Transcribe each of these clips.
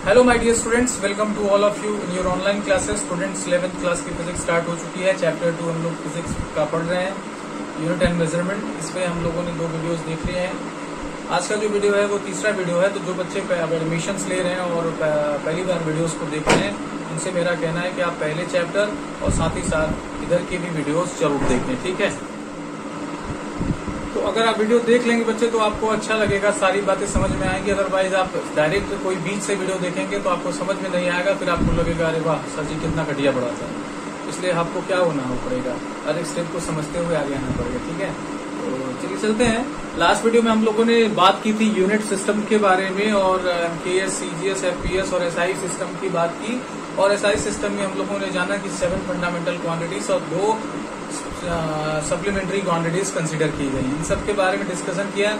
Hello my dear students, welcome to all of you in your online classes. Students 11th class की physics start हो चुकी है। Chapter 2 हम लोग physics का पढ़ रहे हैं, यूनिट एंड मेजरमेंट। इसमें हम लोगों ने 2 वीडियोस देख लिए हैं। आज का जो वीडियो है वो तीसरा वीडियो है। तो जो बच्चे अब एडमिशन्स ले रहे हैं और पहली बार वीडियोस को देख रहे हैं, उनसे मेरा कहना है कि आप पहले चैप्टर और साथ ही साथ इधर की भी वीडियोस जरूर देखें, ठीक है। तो अगर आप वीडियो देख लेंगे बच्चे तो आपको अच्छा लगेगा, सारी बातें समझ में आएंगी। अदरवाइज आप डायरेक्ट कोई बीच से वीडियो देखेंगे तो आपको समझ में नहीं आएगा, फिर आपको लगेगा अरे वाह सर जी कितना घटिया पढ़ाता है। इसलिए आपको क्या होना पड़ेगा, हर एक स्टेप को समझते हुए आगे आना पड़ेगा, ठीक है। तो चलिए चलते हैं। लास्ट वीडियो में हम लोगों ने बात की थी यूनिट सिस्टम के बारे में और MKS, CGS, FPS और SI सिस्टम की बात की। और SI सिस्टम में हम लोगों ने जाना कि 7 फंडामेंटल क्वांटिटीज और 2 सप्लीमेंट्री क्वांटिटीज कंसीडर की गई। इन सब के बारे में डिस्कशन किया।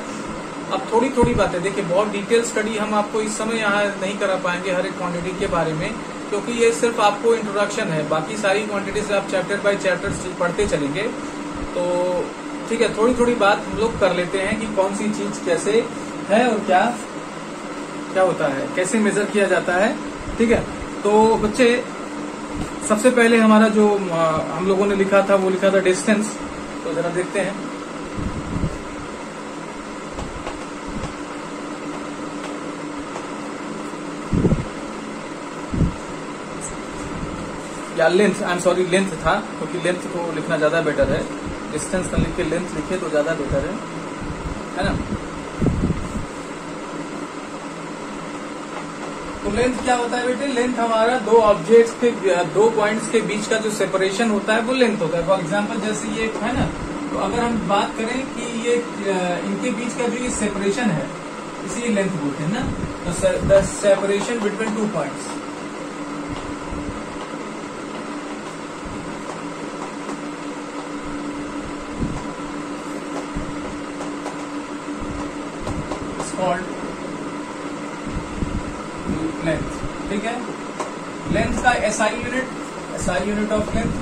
अब थोड़ी थोड़ी बातें देखिए, बहुत डिटेल स्टडी हम आपको इस समय यहाँ नहीं करा पाएंगे हर एक क्वांटिटी के बारे में, क्योंकि ये सिर्फ आपको इंट्रोडक्शन है। बाकी सारी क्वांटिटीज आप चैप्टर बाय चैप्टर पढ़ते चलेंगे। तो ठीक है, थोड़ी थोड़ी बात हम लोग कर लेते हैं कि कौन सी चीज कैसे है और क्या क्या होता है, कैसे मेजर किया जाता है, ठीक है। तो बच्चे सबसे पहले हमारा जो हम लोगों ने लिखा था वो लिखा था डिस्टेंस। तो जरा देखते हैं। या length, I am sorry length था, क्योंकि लेंथ को लिखना ज्यादा बेटर है। डिस्टेंस न लिख के लेंथ लिखे तो ज्यादा बेटर है ना। तो लेंथ क्या होता है बेटे? लेंथ हमारा 2 ऑब्जेक्ट्स के 2 पॉइंट्स के बीच का जो सेपरेशन होता है वो लेंथ होता है। फॉर एग्जांपल जैसे ये है ना, तो अगर हम बात करें कि ये इनके बीच का जो ये सेपरेशन है इसी लेंथ बोलते हैं ना। तो the separation between 2 points, called length, ठीक है। लेंथ का SI unit of length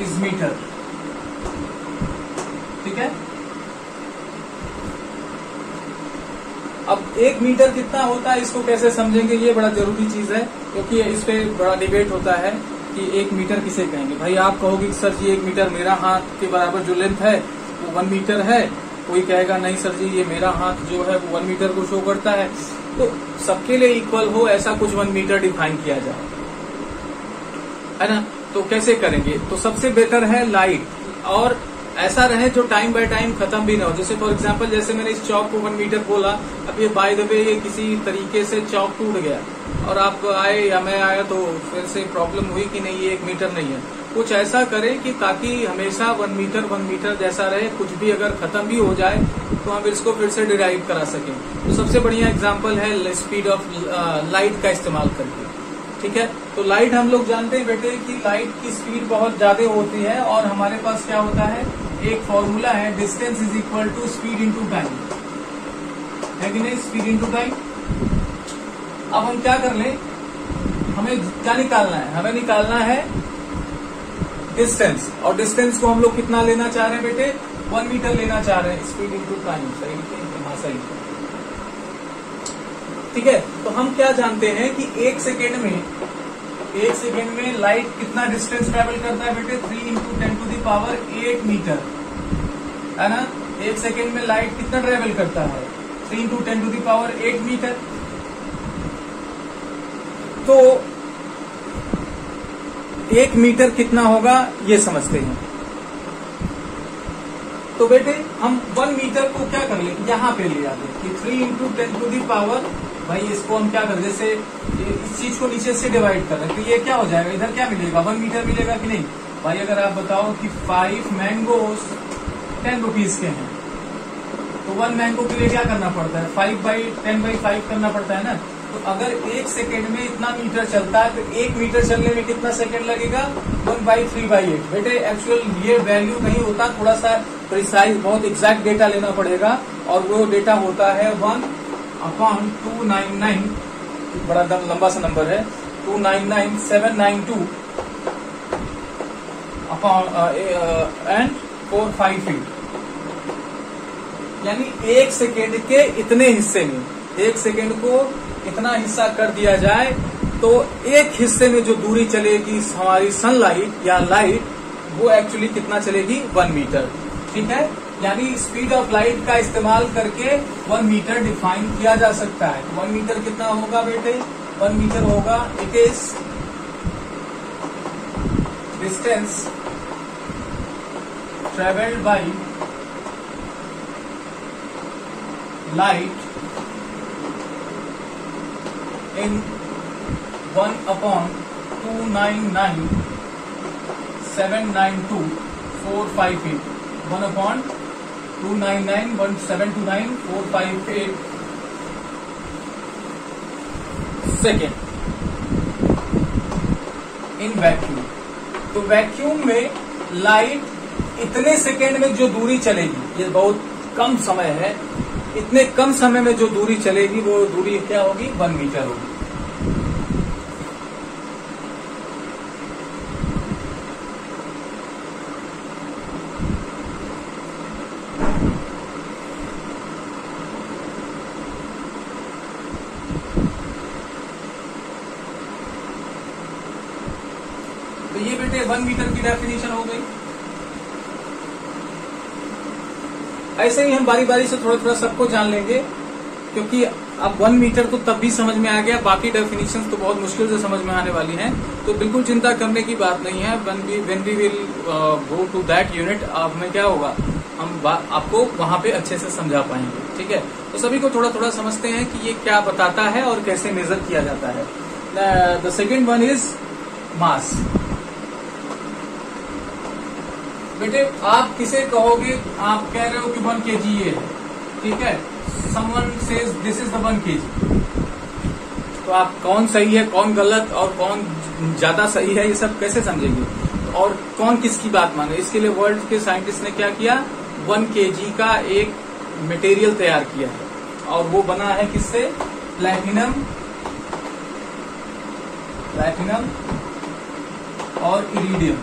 is metre, ठीक है। अब 1 मीटर कितना होता है इसको कैसे समझेंगे, ये बड़ा जरूरी चीज है, क्योंकि इस पे बड़ा डिबेट होता है कि 1 मीटर किसे कहेंगे। भाई आप कहोगे सर जी 1 मीटर मेरा हाथ के बराबर जो लेंथ है वो 1 मीटर है। कोई कहेगा नहीं सर जी ये मेरा हाथ जो है वो 1 मीटर को शो करता है। तो सबके लिए इक्वल हो ऐसा कुछ 1 मीटर डिफाइन किया जाए, है ना। तो कैसे करेंगे? तो सबसे बेटर है लाइट, और ऐसा रहे जो टाइम बाय टाइम खत्म भी ना हो। जैसे फॉर एग्जांपल जैसे मैंने इस चौक को 1 मीटर बोला, अब ये बाय द वे ये किसी तरीके से चौक टूट गया और आप आए या मैं आया तो फिर से प्रॉब्लम हुई कि नहीं ये 1 मीटर नहीं है। कुछ ऐसा करें कि ताकि हमेशा 1 मीटर जैसा रहे। कुछ भी अगर खत्म भी हो जाए तो हम इसको फिर से डिराइव करा सकें। तो सबसे बढ़िया एग्जांपल है स्पीड ऑफ लाइट का इस्तेमाल करके, ठीक है। तो लाइट हम लोग जानते हैं बेटे कि लाइट की स्पीड बहुत ज्यादा होती है, और हमारे पास क्या होता है, एक फॉर्मूला है, distance is equal to speed into time, है कि नहीं, स्पीड इंटू टाइम। अब हम क्या कर लें, हमें क्या निकालना है, हमें निकालना है डिस्टेंस। और डिस्टेंस को हम लोग कितना लेना चाह रहे हैं बेटे? 1 मीटर लेना चाह रहे हैं। स्पीड इंटू टाइम, सही है, हाँ सही है, ठीक है। तो हम क्या जानते हैं कि 1 सेकेंड में लाइट कितना डिस्टेंस ट्रेवल करता है बेटे? 3 into 10 to the power 8 metre, है ना। 1 सेकेंड में लाइट कितना ट्रेवल करता है? 3 into 10 to the power 8 metre. तो 1 मीटर कितना होगा ये समझते हैं। तो बेटे हम 1 मीटर को क्या कर ले, यहाँ पे ले आते कि 3 इंटू 10 टू दी पावर, भाई इसको हम क्या कर, जैसे इस चीज को नीचे से डिवाइड कर रहे हैं तो ये क्या हो जाएगा, इधर क्या मिलेगा, 1 मीटर मिलेगा कि नहीं। भाई अगर आप बताओ कि 5 मैंगोस 10 रुपीज के हैं, तो 1 मैंगो के लिए क्या करना पड़ता है, 5/10/5 करना पड़ता है ना। तो अगर 1 सेकेंड में इतना मीटर चलता है तो 1 मीटर चलने में कितना सेकेंड लगेगा? 1/3/8। बेटे एक्चुअल ये वैल्यू नहीं होता, थोड़ा सा प्रिसाइज बहुत एग्जैक्ट डेटा लेना पड़ेगा, और वो डेटा होता है 1/299, बड़ा लंबा सा नंबर है, 299,792 and 4 5 feet, यानी 1 सेकेंड के इतने हिस्से में, 1 सेकेंड को इतना हिस्सा कर दिया जाए तो एक हिस्से में जो दूरी चलेगी हमारी सनलाइट या लाइट, वो एक्चुअली कितना चलेगी, 1 मीटर। ठीक है, यानी स्पीड ऑफ लाइट का इस्तेमाल करके 1 मीटर डिफाइन किया जा सकता है। 1 मीटर कितना होगा बेटे, 1 मीटर होगा, it is distance travelled by light in 1/299,792,458 1/299,729,458 second in vacuum. तो वैक्यूम में लाइट इतने सेकेंड में जो दूरी चलेगी, ये बहुत कम समय है, इतने कम समय में जो दूरी चलेगी वो दूरी क्या होगी, 1 मीटर होगी। तो ये बेटे 1 मीटर की डेफिनेशन हो गई। ऐसे ही हम बारी बारी से थोड़ा थोड़ा सबको जान लेंगे, क्योंकि अब 1 मीटर तो तब भी समझ में आ गया, बाकी डेफिनेशंस तो बहुत मुश्किल से समझ में आने वाली हैं। तो बिल्कुल चिंता करने की बात नहीं है। When we will go to that unit, अब में क्या होगा, हम आपको वहां पे अच्छे से समझा पाएंगे। ठीक है, तो सभी को थोड़ा थोड़ा समझते हैं कि ये क्या बताता है और कैसे मेजर किया जाता है। The second one is mass. बेटे आप किसे कहोगे, आप कह रहे हो कि 1 kg ये है, ठीक है, someone says this is the 1 kg। तो आप कौन सही है, कौन गलत और कौन ज्यादा सही है, ये सब कैसे समझेंगे, और कौन किसकी बात माने। इसके लिए वर्ल्ड के साइंटिस्ट ने क्या किया, 1 kg का एक मटेरियल तैयार किया है, और वो बना है किससे, प्लैटिनम और इरिडियम।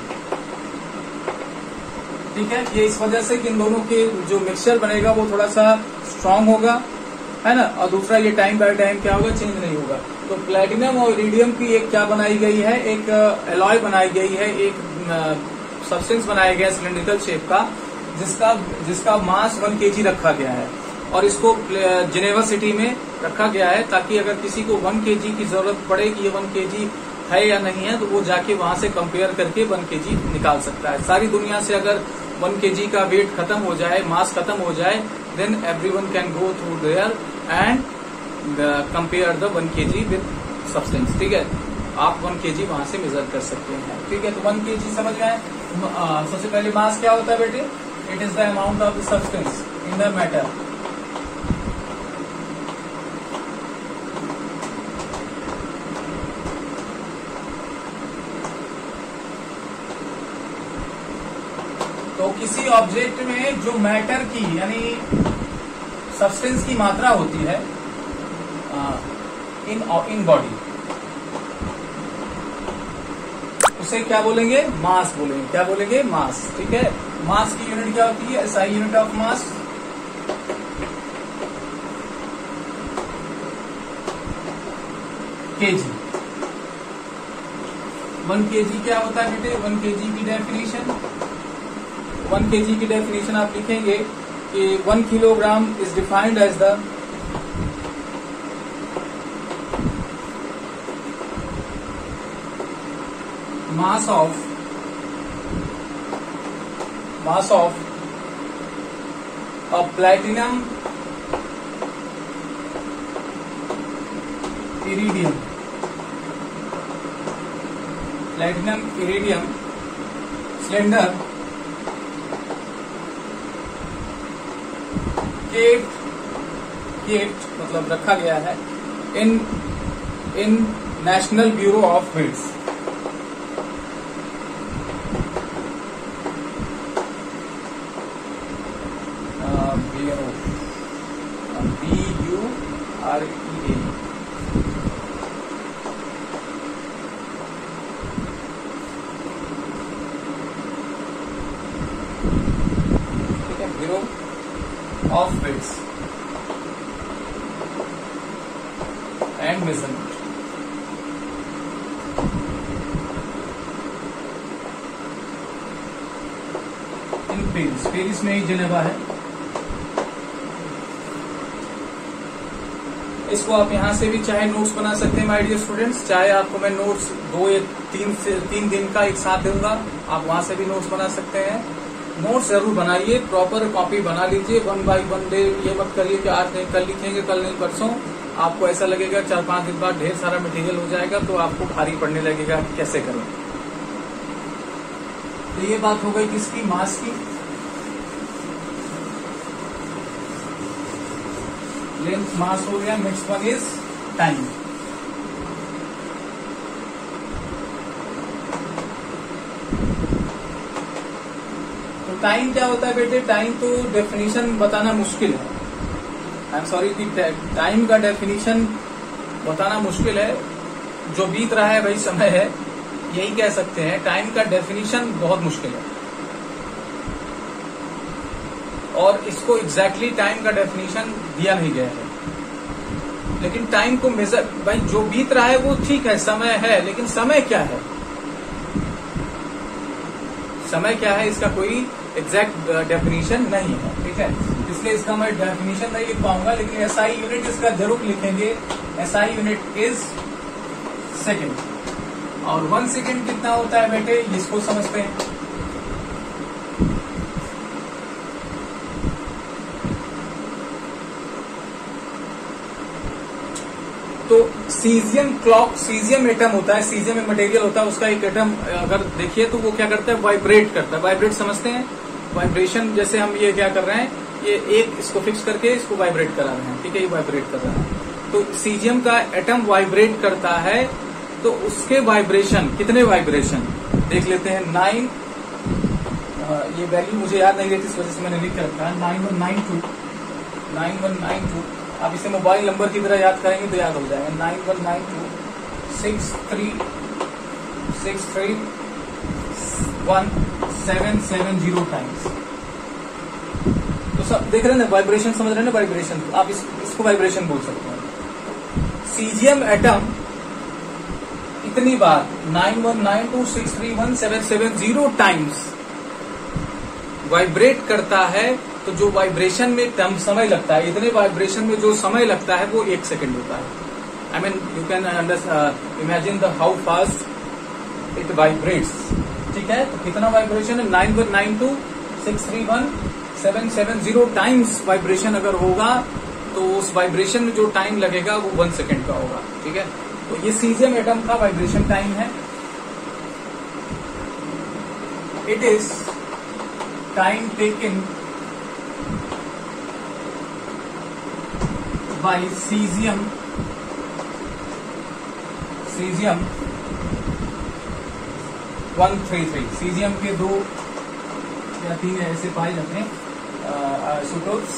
ठीक है, ये इस वजह से कि इन दोनों के जो मिक्सचर बनेगा वो थोड़ा सा स्ट्रांग होगा, है ना, और दूसरा ये टाइम बाय टाइम क्या होगा, चेंज नहीं होगा। तो प्लैटिनम और इरिडियम की एक क्या बनाई गई है, एक एलॉय बनाई गई है, एक सब्सटेंस बनाया गया सिलेंड्रिकल शेप का, जिसका मास 1 kg रखा गया है, और इसको जिनेवा सिटी में रखा गया है, ताकि अगर किसी को 1 kg की जरूरत पड़े कि ये 1 kg है या नहीं है, तो वो जाके वहां से कंपेयर करके 1 kg निकाल सकता है। सारी दुनिया से अगर 1 kg का वेट खत्म हो जाए, मास खत्म हो जाए, then everyone can go through there and compare the 1 kg with substance. ठीक है, आप 1 kg वहां से मेजर कर सकते हैं। ठीक है, तो 1 kg समझ में आए। सबसे पहले मास क्या होता है बेटे, it is the amount of the substance in the matter. तो किसी ऑब्जेक्ट में जो मैटर की यानी सब्सटेंस की मात्रा होती है इन बॉडी, उसे क्या बोलेंगे, मास बोलेंगे। क्या बोलेंगे, मास। ठीक है, मास की यूनिट क्या होती है, SI unit of mass. KG. 1 kg क्या होता है बेटे, 1 kg की डेफिनेशन, 1 kg की डेफिनेशन आप लिखेंगे कि 1 kilogram is defined as the mass of a platinum iridium cylinder kept मतलब रखा गया है in national bureau of weights. BUREA। ठीक है, bureau of weights. Units and measurement. In Paris, Paris में ही जिनेवा है। इसको आप यहां से भी चाहे नोट्स बना सकते हैं माय डियर स्टूडेंट्स, चाहे आपको मैं नोट्स 2 या 3 दिन का एक साथ दूंगा, आप वहां से भी नोट्स बना सकते हैं। नोट्स जरूर बनाइए, प्रॉपर कॉपी बना लीजिए, 1 बाय 1 डे। ये मत करिए कि आज नहीं कल लिखेंगे, कल नहीं परसों। आपको ऐसा लगेगा 4-5 दिन बाद ढेर सारा मटेरियल हो जाएगा तो आपको भारी पड़ने लगेगा कि कैसे करें। तो ये बात हो गई किसकी, मास की। लेंथ मास हो गया। Next one is time. तो टाइम क्या होता है बेटे, टाइम तो डेफिनेशन बताना मुश्किल है। आई एम सॉरी कि टाइम का डेफिनेशन बताना मुश्किल है। जो बीत रहा है वही समय है, यही कह सकते हैं। टाइम का डेफिनेशन बहुत मुश्किल है और इसको एग्जैक्टली टाइम का डेफिनेशन दिया नहीं गया है। लेकिन टाइम को मेजर, भाई जो बीत रहा है वो ठीक है, समय है, लेकिन समय क्या है, समय क्या है, इसका कोई एग्जैक्ट डेफिनेशन नहीं है। ठीक है, इसलिए इसका मैं डेफिनेशन नहीं लिख पाऊंगा, लेकिन एसआई यूनिट इसका जरूर लिखेंगे। SI unit is second. और 1 सेकेंड कितना होता है बेटे, इसको समझते हैं। तो सीजियम क्लॉक, सीजियम एटम होता है, सीजियम मटेरियल होता है, उसका एक एटम अगर देखिए तो वो क्या करता है, वाइब्रेट करता है। वाइब्रेट समझते हैं, वाइब्रेशन। जैसे हम ये क्या कर रहे हैं, ये एक इसको फिक्स करके इसको वाइब्रेट करा रहे हैं। ठीक है, ये वाइब्रेट कर रहा है। तो सीजियम का एटम वाइब्रेट करता है, तो उसके वाइब्रेशन, कितने वाइब्रेशन देख लेते हैं। 9, ये वैल्यू मुझे याद नहीं रहती, इस वजह से मैंने लिख के रखा है। 9192। आप इसे मोबाइल नंबर की तरह याद करेंगे तो याद हो जाएगा। 9192 6317770 टाइम्स। तो सब देख रहे हैं ना, वाइब्रेशन समझ रहे हैं ना, वाइब्रेशन। आप इसको वाइब्रेशन बोल सकते हैं। सीजियम एटम इतनी बार 9192 6317770 टाइम्स वाइब्रेट करता है। तो जो वाइब्रेशन में कम समय लगता है, इतने वाइब्रेशन में जो समय लगता है वो 1 सेकेंड होता है। I mean you can imagine the how fast it vibrates. ठीक है, तो कितना वाइब्रेशन है, 9192 6317770 टाइम्स वाइब्रेशन अगर होगा तो उस वाइब्रेशन में जो टाइम लगेगा वो 1 सेकेंड का होगा। ठीक है, तो ये सीजियम एटम का वाइब्रेशन टाइम है। It is time taken by cesium 133। cesium के 2 या 3 ऐसे पाए जाते हैं isotopes.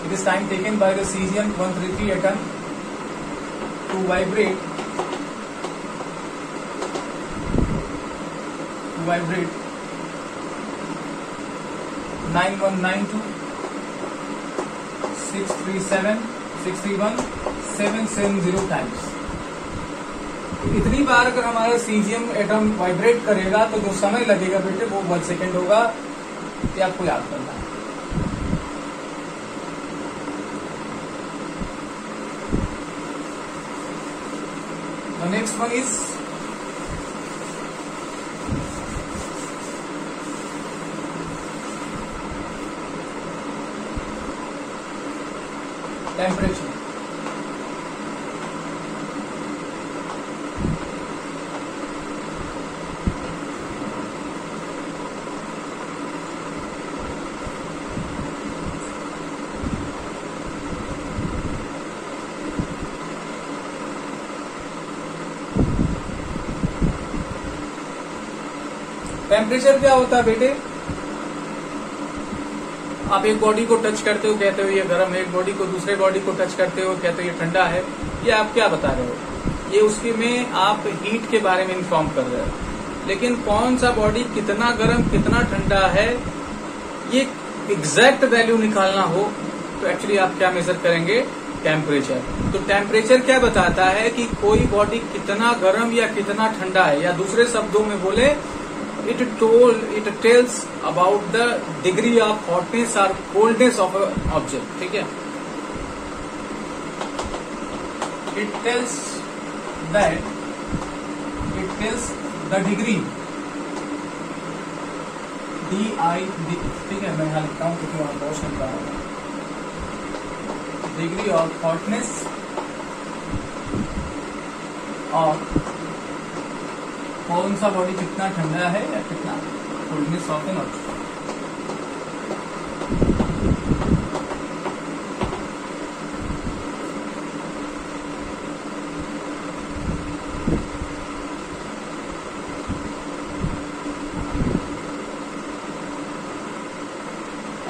It is time taken by the cesium 133 atom to vibrate 9192 6317770 times. इतनी बार अगर हमारा सीजियम एटम वाइब्रेट करेगा तो जो समय लगेगा बेटे वो 1 सेकेंड होगा। ये आपको याद करना है। Next one is temperature. Temperature क्या होता है बेटे, आप एक बॉडी को टच करते हो कहते हो ये गर्म है, एक बॉडी को दूसरे बॉडी को टच करते हो कहते हो ये ठंडा है। ये आप क्या बता रहे हो, ये उसकी में आप हीट के बारे में इन्फॉर्म कर रहे हो। लेकिन कौन सा बॉडी कितना गर्म कितना ठंडा है ये एग्जैक्ट वैल्यू निकालना हो तो एक्चुअली आप क्या मेजर करेंगे, टेम्परेचर। तो टेम्परेचर क्या बताता है कि कोई बॉडी कितना गर्म या कितना ठंडा है, या दूसरे शब्दों में बोले it tells about the degree of hotness और कोल्डनेस ऑफ ऑब्जेक्ट। ठीक है, इट टेल्स द डिग्री ठीक है, मैं यहां लिखता हूं क्योंकि वहां बहुत लिखा है, डिग्री ऑफ हॉटनेस और कौन सा बॉडी कितना ठंडा है या कितना कोल्डनेस ऑफ एन ऑब्जेक्ट।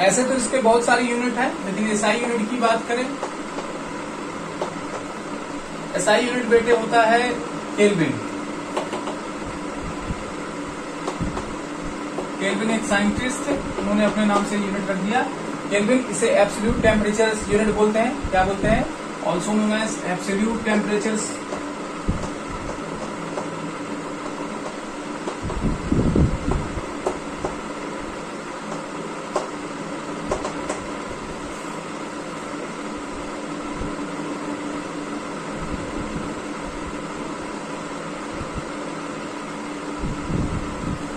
ऐसे तो इसके बहुत सारे यूनिट हैं, लेकिन एसआई यूनिट की बात करें, एसआई यूनिट बेटे होता है केल्विन। केल्विन एक साइंटिस्ट थे, उन्होंने अपने नाम से यूनिट रख दिया केल्विन। इसे एब्सोल्यूट टेम्परेचर यूनिट बोलते हैं। क्या बोलते हैं? Also known as absolute temperature.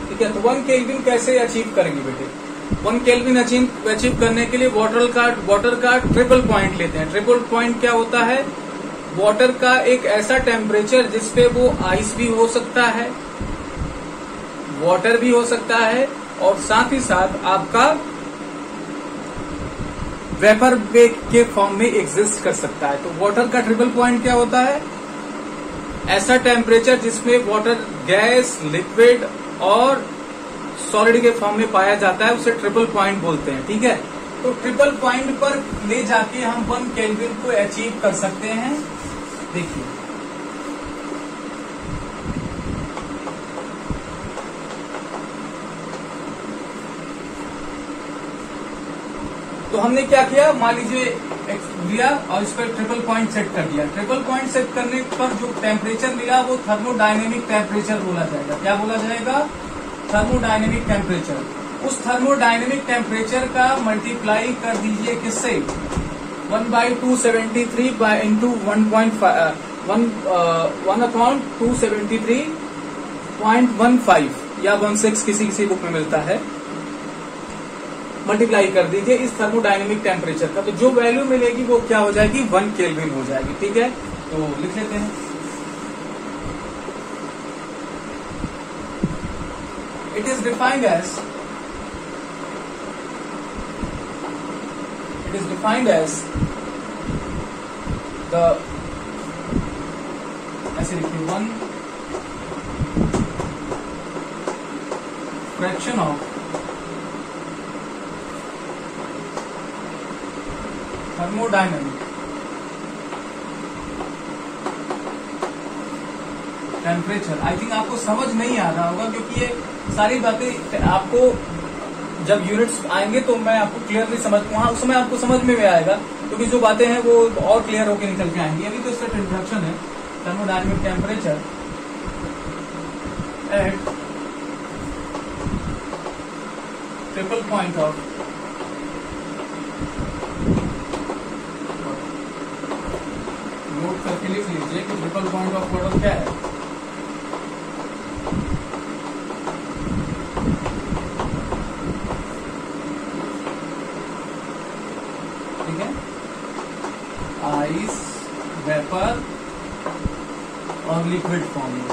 ठीक है, तो 1 केल्विन कैसे अचीव करेंगे बेटे? 1 केल्विन अचीव करने के लिए वाटर का ट्रिपल पॉइंट लेते हैं। ट्रिपल पॉइंट क्या होता है? वाटर का एक ऐसा टेम्परेचर जिसपे वो आइस भी हो सकता है, वाटर भी हो सकता है, और साथ ही साथ आपका वेपर वेग के फॉर्म में एग्जिस्ट कर सकता है। तो वाटर का ट्रिपल पॉइंट क्या होता है? ऐसा टेम्परेचर जिसमें वाटर गैस, लिक्विड और सॉलिड के फॉर्म में पाया जाता है, उसे ट्रिपल पॉइंट बोलते हैं। ठीक है, तो ट्रिपल पॉइंट पर ले जाके हम 1 केल्विन को अचीव कर सकते हैं। देखिए, तो हमने क्या किया, मान लीजिए लिया और इस पर ट्रिपल पॉइंट सेट कर दिया। ट्रिपल पॉइंट सेट करने पर जो टेम्परेचर मिला वो थर्मोडायनेमिक टेम्परेचर बोला जाएगा। क्या बोला जाएगा? Thermodynamic temperature. उस थर्मोडायनेमिक टेम्परेचर का मल्टीप्लाई कर दीजिए किससे? 1/273 इंटू 1/273.15 या 16 किसी बुक में मिलता है। मल्टीप्लाई कर दीजिए इस थर्मोडायनेमिक टेम्परेचर का, तो जो वैल्यू मिलेगी वो क्या हो जाएगी? 1 केल्विन हो जाएगी। ठीक है, तो लिख लेते हैं। It is defined as the ऐसे लिखिए 1 fraction of thermodynamic temperature. I think आपको समझ नहीं आ रहा होगा, क्योंकि ये सारी बातें आपको जब यूनिट्स आएंगे तो मैं आपको क्लियरली वहां उस समय आपको समझ में भी आएगा, क्योंकि जो बातें हैं वो और क्लियर होकर निकल के आएंगी। अभी तो इसका इंट्रोडक्शन है। Thermodynamic temperature at triple point of note करके लिख लीजिए कि ट्रिपल पॉइंट ऑफ वाटर क्या है। ठीक है, आइस, वेपर और लिक्विड फॉर्म में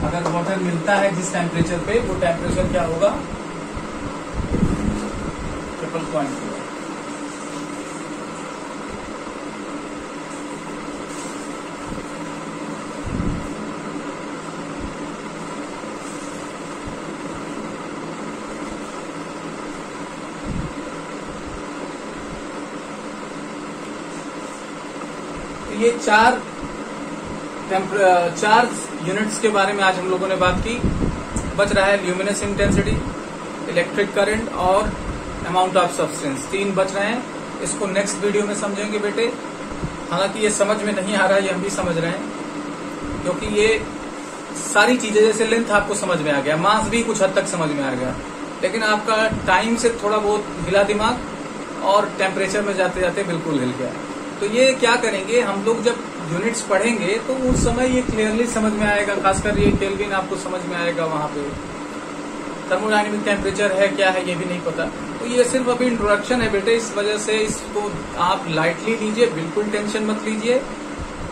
अगर वाटर मिलता है जिस टेम्परेचर पे, वो टेम्परेचर क्या होगा? ट्रिपल पॉइंट होगा। ये चार यूनिट्स के बारे में आज हम लोगों ने बात की। बच रहा है ल्यूमिनस इंटेंसिटी, इलेक्ट्रिक करंट और अमाउंट ऑफ सब्सटेंस 3 बच रहे हैं। इसको नेक्स्ट वीडियो में समझेंगे बेटे। हालांकि ये समझ में नहीं आ रहा है, ये हम भी समझ रहे हैं, क्योंकि ये सारी चीजें जैसे लेंथ आपको समझ में आ गया, मास भी कुछ हद तक समझ में आ गया, लेकिन आपका टाइम से थोड़ा बहुत हिला दिमाग और टेम्परेचर में जाते जाते बिल्कुल हिल गया। तो ये क्या करेंगे हम लोग, जब यूनिट्स पढ़ेंगे तो उस समय ये क्लियरली समझ में आएगा, खासकर ये केल्विन आपको समझ में आएगा। वहां पे थर्मोडायनेमिक टेम्परेचर है क्या है ये भी नहीं पता। तो ये सिर्फ अभी इंट्रोडक्शन है बेटे, इस वजह से इसको आप लाइटली लीजिए, बिल्कुल टेंशन मत लीजिए।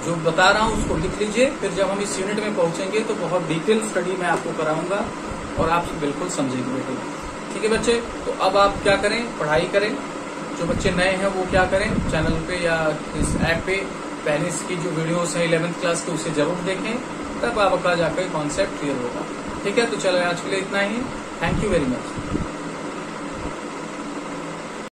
जो बता रहा हूँ उसको लिख लीजिए, फिर जब हम इस यूनिट में पहुंचेंगे तो बहुत डिटेल स्टडी मैं आपको कराऊंगा और आप बिल्कुल समझेंगे बेटे। ठीक है बच्चे, तो अब आप क्या करें, पढ़ाई करें। जो बच्चे नए हैं वो क्या करें, चैनल पे या इस ऐप पे पहले इसकी जो वीडियोस हैं 11th क्लास के उसे जरूर देखें, तब आपका जाकर कॉन्सेप्ट क्लियर होगा। ठीक है, तो चलो आज के लिए इतना ही। Thank you very much.